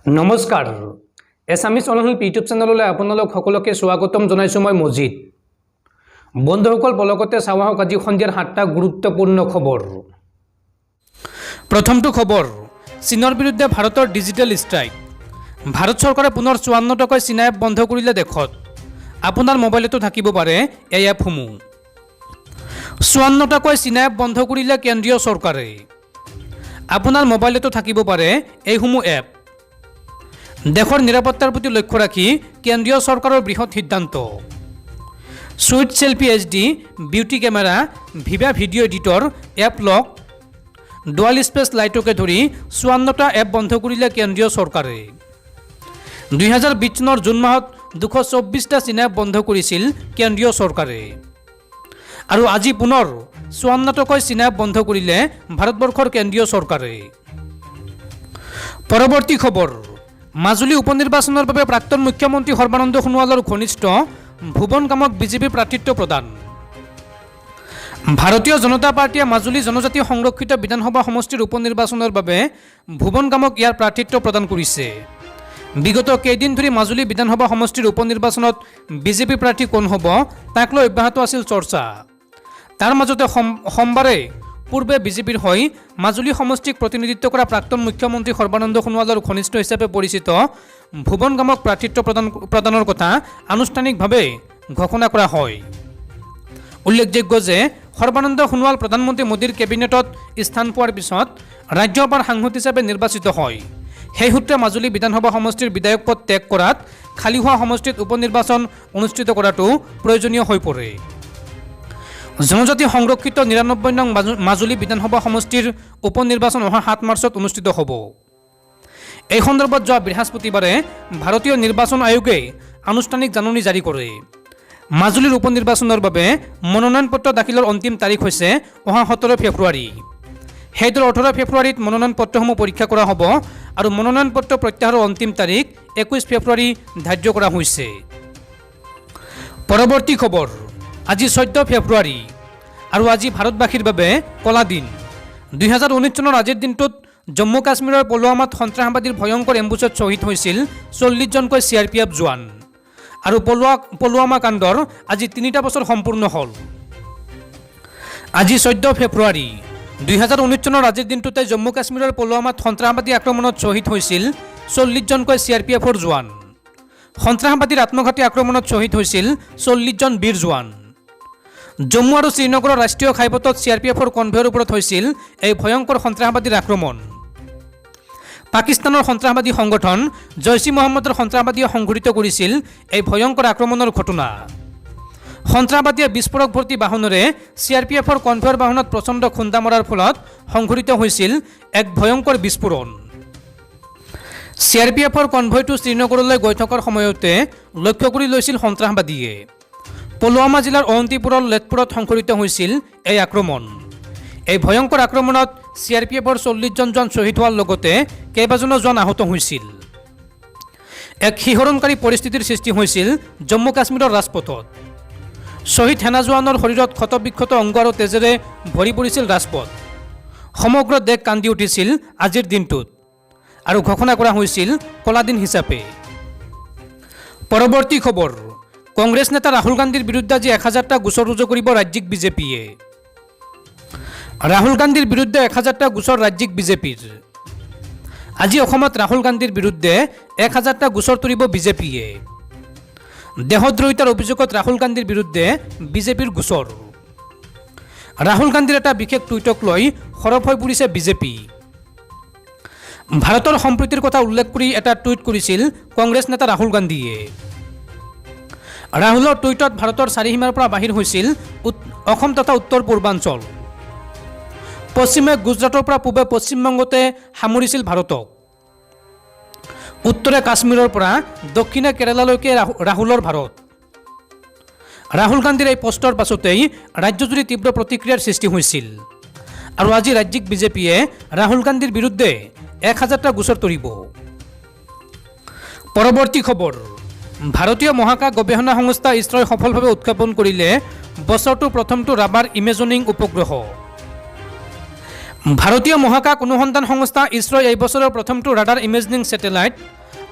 নমস্কাৰ এছামিছ online YouTube চেনেললৈ আপোনালোক সকলোকে স্বাগতম জনাইছো মই মজিদ বন্ধুসকল বলকতে চাওয়া হোক আজি সন্ধিয়াৰ 7টা গুৰুত্বপূৰ্ণ খবৰ প্ৰথমটো খবৰ চীনৰ বিৰুদ্ধে ভাৰতৰ ডিজিটেল ষ্ট্ৰাইক ভাৰত চৰকাৰে পুনৰ 54 টকাকৈ চীনা এপ বন্ধ কৰিলে দেখত আপোনাৰ মোবাইলতো থাকিব পাৰে এই এপসমূহ 54 টকাকৈ চীনা এপ বন্ধ কৰিলে কেন্দ্ৰীয় চৰকাৰে আপোনাৰ মোবাইলতো থাকিব পাৰে এইসমূহ এপ দেশৰ নিৰাপত্তাৰ প্ৰতি লক্ষ্য ৰাখি কেন্দ্ৰীয় চৰকাৰৰ বৃহৎ সিদ্ধান্ত sweet selfie HD beauty camera viva video' editor app lock dual space লাইটকে ধৰি 54টা এপ বন্ধ কৰিলে কেন্দ্ৰীয় চৰকাৰে 2020 চনৰ জুন মাহত 224টা চীনা এপ বন্ধ কৰিছিল কেন্দ্ৰীয় চৰকাৰে আৰু আজি পুনৰ 54 টকাকৈ চীনা এপ বন্ধ কৰিলে ভাৰতবৰ্ষৰ কেন্দ্ৰীয় চৰকাৰে পৰৱৰ্তী খবৰ মাজুলী উপনিৰ্বাচনৰ বাবে প্ৰাক্তন মুখ্যমন্ত্ৰী সৰ্বানন্দ সোণোৱালৰ ঘনিষ্ঠ ভুৱন কামক বিজেপি প্ৰাৰ্থিত্ব প্ৰদান ভাৰতীয় জনতা পাৰ্টিয়ে মাজুলী জনজাতি সংৰক্ষিত বিধানসভা সমষ্টিৰ উপনিৰ্বাচনৰ বাবে ভুৱন কামক ইয়াৰ প্ৰাৰ্থিত্ব প্ৰদান কৰিছে বিগত কেইদিন ধৰি মাজুলী বিধানসভা সমষ্টিৰ উপনিৰ্বাচনত বিজেপি প্ৰাৰ্থী কোন হ'ব তাক লৈ অব্যাহত আছিল চৰ্চা তাৰ মাজতে সোমবাৰে পূৰ্বে বিজেপিৰ হৈ মাজুলী সমষ্টিক প্ৰতিনিধিত্ব কৰা প্ৰাক্তন মুখ্যমন্ত্ৰী সৰ্বানন্দ সোণোৱালৰ ঘনিষ্ঠ হিচাপে পৰিচিত ভুৱন কামক প্ৰাৰ্থিত্ব প্ৰদানৰ কথা আনুষ্ঠানিকভাৱে ঘোষণা কৰা হয় উল্লেখযোগ্য যে সৰ্বানন্দ সোণোৱাল প্ৰধানমন্ত্ৰী মোদীৰ কেবিনেটত স্থান পোৱাৰ পিছত ৰাজ্যসভাৰ সাংসদ হিচাপে নিৰ্বাচিত হয় সেই সূত্ৰে মাজুলী বিধানসভা সমষ্টিৰ বিধায়ক পদ ত্যাগ কৰাত খালী হোৱা সমষ্টিত উপনিৰ্বাচন অনুষ্ঠিত কৰাটো প্ৰয়োজনীয় হৈ পৰে জনজাতি সংৰক্ষিত 99 নং মাজুলী বিধানসভা সমষ্টিৰ উপনিৰ্বাচন অহা 7 মাৰ্চত অনুষ্ঠিত হ'ব এই সন্দৰ্ভত যোৱা বৃহস্পতিবাৰে ভাৰতীয় নিৰ্বাচন আয়োগে আনুষ্ঠানিক জাননী জাৰি কৰে মাজুলীৰ উপনিৰ্বাচনৰ বাবে মনোনয়ন পত্ৰ দাখিলৰ অন্তিম তাৰিখ হৈছে অহা 17 ফেব্ৰুৱাৰী সেইদৰে 18 ফেব্ৰুৱাৰীত মনোনয়ন পত্ৰসমূহ পৰীক্ষা কৰা হ'ব আৰু মনোনয়ন পত্ৰ প্ৰত্যাহাৰৰ অন্তিম তাৰিখ 21 ফেব্ৰুৱাৰী ধাৰ্য কৰা হৈছে পৰৱৰ্তী খবৰ আজি 14 ফেব্ৰুৱাৰী আৰু আজি ভাৰতবাসীৰ বাবে কলা দিন 2019 চনৰ আজিৰ দিনটোত জম্মু কাশ্মীৰৰ পুলৱামাত সন্ত্ৰাসবাদীৰ ভয়ংকৰ এম্বুছত শ্বহীদ হৈছিল 40 জনকৈ CRPF জোৱান আৰু পুলৱামা কাণ্ডৰ আজি 3টা বছৰ সম্পূৰ্ণ হ'ল আজি 14 ফেব্ৰুৱাৰী 2019 চনৰ আজিৰ দিনটোতে জম্মু কাশ্মীৰৰ পুলৱামাত সন্ত্ৰাসবাদী আক্ৰমণত শ্বহীদ হৈছিল 40 জনকৈ CRPFৰ জোৱান সন্ত্ৰাসবাদীৰ আত্মঘাতী আক্ৰমণত শ্বহীদ হৈছিল 40 জন বীৰ জোৱান জম্মু আৰু শ্ৰীনগৰৰ ৰাষ্ট্ৰীয় ঘাইপথত CRPFৰ কনভয়ৰ ওপৰত হৈছিল এই ভয়ংকৰ সন্ত্ৰাসবাদীৰ আক্ৰমণ পাকিস্তানৰ সন্ত্ৰাসবাদী সংগঠন জৈশ ই মহম্মদৰ সন্ত্ৰাসবাদীয়ে সংঘটিত কৰিছিল এই ভয়ংকৰ আক্ৰমণৰ ঘটনা সন্ত্ৰাসবাদীয়ে বিস্ফোৰক ভৰ্তি বাহনেৰে CRPFৰ কনভয়ৰ বাহনত প্ৰচণ্ড খুন্দা মৰাৰ ফলত সংঘটিত হৈছিল এক ভয়ংকৰ বিস্ফোৰণ CRPFৰ কনভয়টো শ্ৰীনগৰলৈ গৈ থকাৰ সময়তে লক্ষ্য কৰি লৈছিল সন্ত্ৰাসবাদীয়ে পুলৱামা জিলাৰ অৱন্তিপুৰৰ লেটপুৰত সংঘটিত হৈছিল এই আক্ৰমণ এই ভয়ংকৰ আক্ৰমণত CRPFৰ 40 জন জোৱান শ্বহীদ হোৱাৰ লগতে কেইবাজনো জোৱান আহত হৈছিল এক শিহৰণকাৰী পৰিস্থিতিৰ সৃষ্টি হৈছিল জম্মু কাশ্মীৰৰ ৰাজপথত শ্বহীদ সেনা জোৱানৰ শৰীৰত ক্ষতবিক্ষত অংগ আৰু তেজেৰে ভৰি পৰিছিল ৰাজপথ সমগ্ৰ দেশ কান্দি উঠিছিল আজিৰ দিনটোত আৰু ঘোষণা কৰা হৈছিল কলা দিন হিচাপে পৰৱৰ্তী খবৰ কংগ্ৰেছ নেতা ৰাহুল গান্ধীৰ বিৰুদ্ধে আজি 1000টা গোচৰ ৰুজু কৰিব ৰাজ্যিক বিজেপিয়ে ৰাহুল গান্ধীৰ বিৰুদ্ধে 1000টা গোচৰ ৰাজ্যিক বিজেপিৰ আজি অসমত ৰাহুল গান্ধীৰ বিৰুদ্ধে 1000টা গোচৰ তুলিব বিজেপিয়ে দেহদ্ৰোহিতাৰ অভিযোগত ৰাহুল গান্ধীৰ বিৰুদ্ধে বিজেপিৰ গোচৰ ৰাহুল গান্ধীৰ এটা বিশেষ টুইটক লৈ সৰব হৈ পৰিছে বিজেপি ভাৰতৰ সম্প্ৰীতিৰ কথা উল্লেখ কৰি এটা টুইট কৰিছিল কংগ্ৰেছ নেতা ৰাহুল গান্ধীয়ে ৰাহুলৰ টুইটত ভাৰতৰ চাৰিসীমাৰ পৰা বাহিৰ হৈছিল অসম তথা উত্তৰ পূৰ্বাঞ্চল পশ্চিমে গুজৰাটৰ পৰা পূবে পশ্চিমবংগতে সামৰিছিল ভাৰতক উত্তৰে কাশ্মীৰৰ পৰা দক্ষিণে কেৰালালৈকে ৰাহুলৰ ভাৰত ৰাহুল গান্ধীৰ এই পোষ্টৰ পাছতেই ৰাজ্যজুৰি তীব্ৰ প্ৰতিক্ৰিয়াৰ সৃষ্টি হৈছিল আৰু আজি ৰাজ্যিক বিজেপিয়ে ৰাহুল গান্ধীৰ বিৰুদ্ধে 1000টা গোচৰ তুলিব পৰৱৰ্তী খবৰ ভাৰতীয় মহাকাশ গৱেষণা সংস্থা ইছৰোই সফলভাৱে উৎক্ষেপণ কৰিলে বছৰটোৰ প্ৰথমটো ৰাবাৰ ইমেজিং উপগ্ৰহ ভাৰতীয় মহাকাশ অনুসন্ধান সংস্থা ইছৰোই এই বছৰৰ প্ৰথমটো ৰাডাৰ ইমেজিং ছেটেলাইট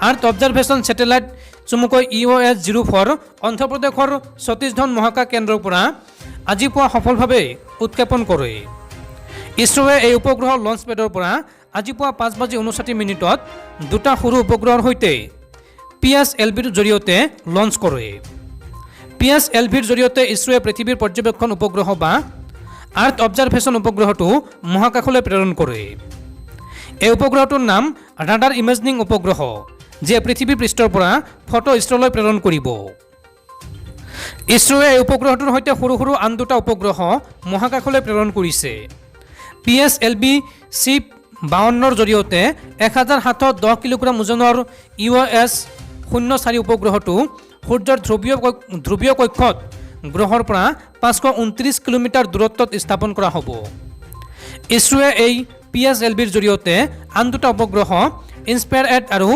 আৰ্থ অবজাৰভেশ্যন ছেটেলাইট চমুকৈ EOS-04 অন্ধ্ৰপ্ৰদেশৰ সতীশ ধাৱান মহাকাশ কেন্দ্ৰৰ পৰা আজি পুৱা সফলভাৱে উৎক্ষেপণ কৰে। ইছৰোৱে এই উপগ্ৰহৰ লঞ্চ পেডৰ পৰা আজি পুৱা 5:59 দুটা সৰু উপগ্ৰহৰ সৈতে PSLVৰ জৰিয়তে লঞ্চ কৰে। PSLVৰ জৰিয়তে ইছৰোৱে পৃথিৱীৰ পৰ্যবেক্ষণ উপগ্ৰহ বা আৰ্থ অবজাৰভেশ্যন উপগ্ৰহটো মহাকাশলৈ প্ৰেৰণ কৰে। এই উপগ্ৰহটোৰ নাম ৰাডাৰ ইমেজিং উপগ্ৰহ, যিয়ে পৃথিৱীৰ পৃষ্ঠৰ পৰা ফটো ইছৰোলৈ প্ৰেৰণ কৰিব। ইছৰোৱে এই উপগ্ৰহটোৰ সৈতে সৰু সৰু আন দুটা উপগ্ৰহ মহাকাশলৈ প্ৰেৰণ কৰিছে। PSLV-C52ৰ জৰিয়তে 1710 কিলোগ্ৰাম ওজনৰ EOS-04 উপগ্ৰহটো সূৰ্যৰ ধ্ৰুৱীয় কক্ষত গ্ৰহৰ পৰা 529 কিলোমিটাৰ দূৰত্বত স্থাপন কৰা হ'ব। ইছৰোৱে এই PSLVৰ জৰিয়তে আন দুটা উপগ্ৰহ ইনস্পায়াৰ-8 আৰু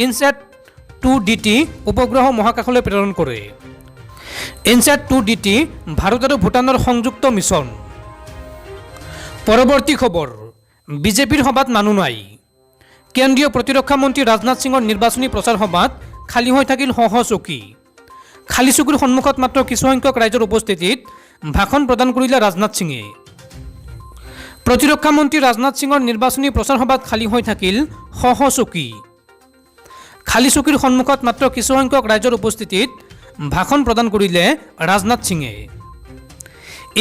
INSAT-2DT উপগ্ৰহ মহাকাশলৈ প্ৰেৰণ কৰে। INSAT-2DT ভাৰত আৰু ভূটানৰ সংযুক্ত মিছন। পৰৱৰ্তী খবৰ, বিজেপিৰ সভাত মানুহ নাই। কেন্দ্ৰীয় প্ৰতিৰক্ষা মন্ত্ৰী ৰাজনাথ সিঙৰ নিৰ্বাচনী প্ৰচাৰ সভাত খালী হৈ থাকিল চকী। খালী চকীৰ সন্মুখত মাত্ৰ কিছুসংখ্যক ৰাইজৰ উপস্থিতিত ভাষণ প্ৰদান কৰিলে ৰাজনাথ সিঙে। প্ৰতিৰক্ষা মন্ত্ৰী ৰাজনাথ সিঙৰ নিৰ্বাচনী প্ৰচাৰ সভাত খালী হৈ থাকিল চকী। খালী চকীৰ সন্মুখত মাত্ৰ কিছুসংখ্যক ৰাইজৰ উপস্থিতিত ভাষণ প্ৰদান কৰিলে ৰাজনাথ সিঙে।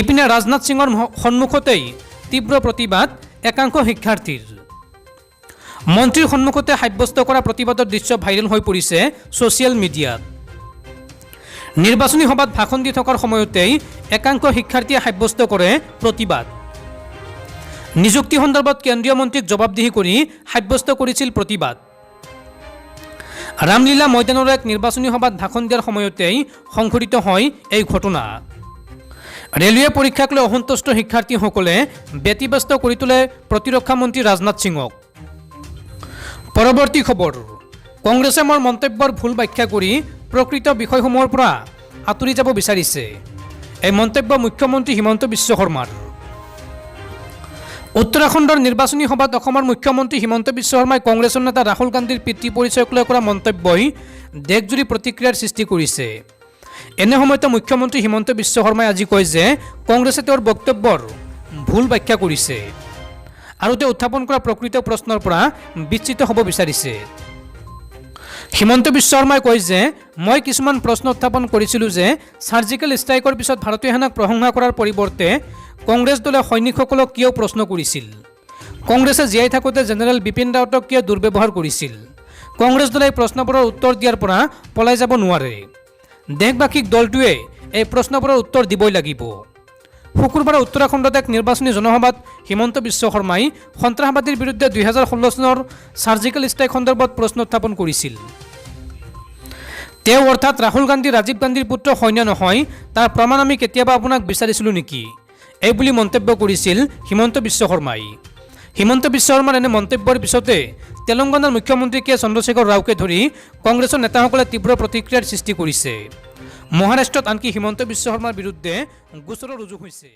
ইপিনে ৰাজনাথ সিঙৰ সন্মুখতেই তীব্ৰ প্ৰতিবাদ একাংশ শিক্ষাৰ্থীৰ। মন্ত্ৰীৰ সন্মুখতে সাব্যস্ত কৰা প্ৰতিবাদৰ দৃশ্য ভাইৰেল হৈ পৰিছে ছ'চিয়েল মিডিয়াত। নিৰ্বাচনী সভাত ভাষণ দি থকাৰ সময়তেই একাংশ শিক্ষাৰ্থীয়ে সাব্যস্ত কৰে প্ৰতিবাদ। নিযুক্তি সন্দৰ্ভত কেন্দ্ৰীয় মন্ত্ৰীক জবাবদিহি কৰি সাব্যস্ত কৰিছিল প্ৰতিবাদ। ৰামলীলা ময়দানৰ এক নিৰ্বাচনী সভাত ভাষণ দিয়াৰ সময়তেই সংঘটিত হয় এই ঘটনা। ৰেলৱে পৰীক্ষাক লৈ অসন্তুষ্ট শিক্ষাৰ্থীসকলে ব্যতিব্যস্ত কৰি তোলে প্ৰতিৰক্ষা মন্ত্ৰী ৰাজনাথ সিঙক। পৰৱৰ্তী খবৰ, কংগ্ৰেছে মোৰ মন্তব্যৰ ভুল ব্যাখ্যা কৰি প্ৰকৃত বিষয়সমূহৰ পৰা আঁতৰি যাব বিচাৰিছে। এই মন্তব্য মুখ্যমন্ত্ৰী হিমন্ত বিশ্ব শৰ্মাৰ। উত্তৰাখণ্ডৰ নিৰ্বাচনী সভাত অসমৰ মুখ্যমন্ত্ৰী হিমন্ত বিশ্ব শৰ্মাই কংগ্ৰেছৰ নেতা ৰাহুল গান্ধীৰ পিতৃ পৰিচয়ক লৈ কৰা মন্তব্যই দেশজুৰি প্ৰতিক্ৰিয়াৰ সৃষ্টি কৰিছে। এনে সময়তে মুখ্যমন্ত্ৰী হিমন্ত বিশ্ব শৰ্মাই আজি কয় যে কংগ্ৰেছে তেওঁৰ বক্তব্যৰ ভুল ব্যাখ্যা কৰিছে আৰু তেওঁ উত্থাপন কৰা প্ৰকৃত প্ৰশ্নৰ পৰা বিচ্যুত হ'ব বিচাৰিছে। হিমন্ত বিশ্ব শৰ্মাই কয় যে মই কিছুমান প্ৰশ্ন উত্থাপন কৰিছিলোঁ যে চাৰ্জিকেল ষ্ট্ৰাইকৰ পিছত ভাৰতীয় সেনাক প্ৰশংসা কৰাৰ পৰিৱৰ্তে কংগ্ৰেছ দলে সৈনিকসকলক কিয় প্ৰশ্ন কৰিছিল। কংগ্ৰেছে জীয়াই থাকোঁতে জেনেৰেল বিপিন ৰাৱতক কিয় দুৰ্ব্যৱহাৰ কৰিছিল। কংগ্ৰেছ দলে এই প্ৰশ্নবোৰৰ উত্তৰ দিয়াৰ পৰা পলাই যাব নোৱাৰে। দেশবাসীক দলটোৱে এই প্ৰশ্নবোৰৰ উত্তৰ দিবই লাগিব। শুকুৰবাৰে উত্তৰাখণ্ডত এক নিৰ্বাচনী জনসভাত হিমন্ত বিশ্ব শৰ্মাই সন্ত্ৰাসবাদীৰ বিৰুদ্ধে 2016 চনৰ চাৰ্জিকেল ষ্ট্ৰাইক সন্দৰ্ভত প্ৰশ্ন উত্থাপন কৰিছিল। তেওঁ অৰ্থাৎ ৰাহুল গান্ধী ৰাজীৱ গান্ধীৰ পুত্ৰ হয় নে নহয় তাৰ প্ৰমাণ আমি কেতিয়াবা আপোনাক বিচাৰিছিলোঁ নেকি, এই বুলি মন্তব্য কৰিছিল হিমন্ত বিশ্ব শৰ্মাই। হিমন্ত বিশ্ব শৰ্মাৰ এনে মন্তব্যৰ পিছতে তেলেংগানাৰ মুখ্যমন্ত্ৰী কে চন্দ্ৰশেখৰ ৰাওকে ধৰি কংগ্ৰেছৰ নেতাসকলে তীব্ৰ প্ৰতিক্ৰিয়াৰ সৃষ্টি কৰিছে। মহাৰাষ্ট্ৰত আনকি হিমন্ত বিশ্ব শৰ্মাৰ বিৰুদ্ধে গোচৰো ৰুজু হৈছে।